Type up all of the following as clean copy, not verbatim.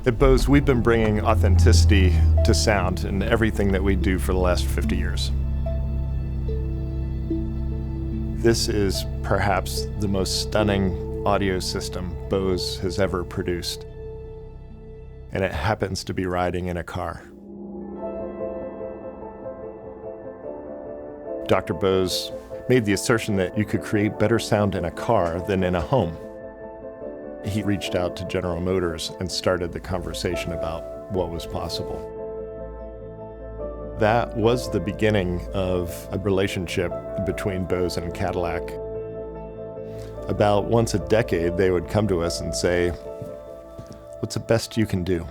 At Bose, we've been bringing authenticity to sound in everything that we do for the last 50 years. This is perhaps the most stunning audio system Bose has ever produced, and it happens to be riding in a car. Dr. Bose made the assertion that you could create better sound in a car than in a home. He reached out to General Motors and started the conversation about what was possible. That was the beginning of a relationship between Bose and Cadillac. About once a decade, they would come to us and say, "What's the best you can do?"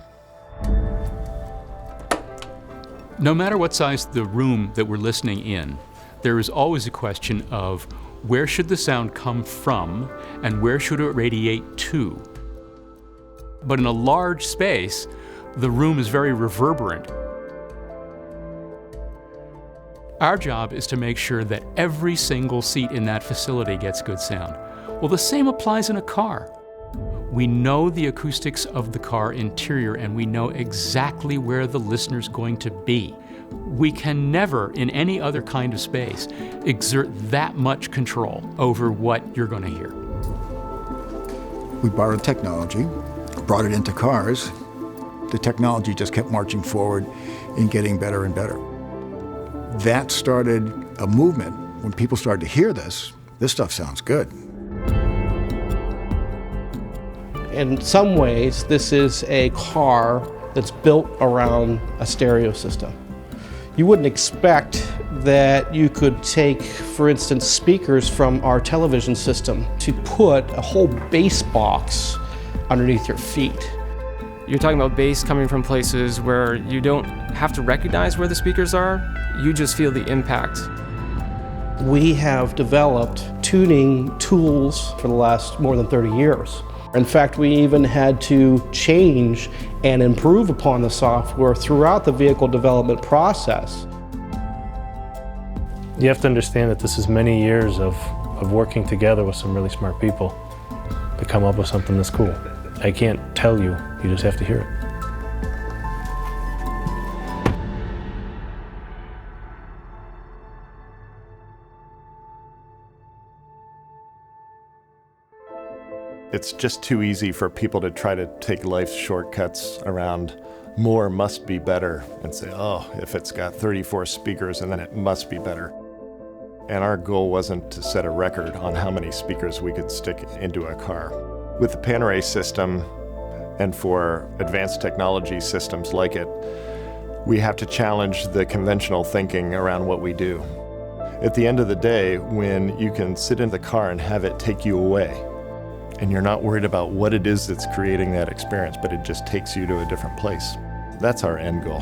No matter what size the room that we're listening in, there is always a question of where should the sound come from and where should it radiate to? But in a large space, the room is very reverberant. Our job is to make sure that every single seat in that facility gets good sound. Well, the same applies in a car. We know the acoustics of the car interior and we know exactly where the listener's going to be. We can never, in any other kind of space, exert that much control over what you're going to hear. We borrowed technology, brought it into cars. The technology just kept marching forward and getting better and better. That started a movement. When people started to hear this stuff sounds good. In some ways, this is a car that's built around a stereo system. You wouldn't expect that you could take, for instance, speakers from our television system to put a whole bass box underneath your feet. You're talking about bass coming from places where you don't have to recognize where the speakers are, you just feel the impact. We have developed tuning tools for the last more than 30 years. In fact, we even had to change and improve upon the software throughout the vehicle development process. You have to understand that this is many years of working together with some really smart people to come up with something that's cool. I can't tell you, you just have to hear it. It's just too easy for people to try to take life's shortcuts around more must be better and say, oh, if it's got 34 speakers and then it must be better. And our goal wasn't to set a record on how many speakers we could stick into a car. With the Panaray system, and for advanced technology systems like it, we have to challenge the conventional thinking around what we do. At the end of the day, when you can sit in the car and have it take you away, and you're not worried about what it is that's creating that experience, but it just takes you to a different place. That's our end goal.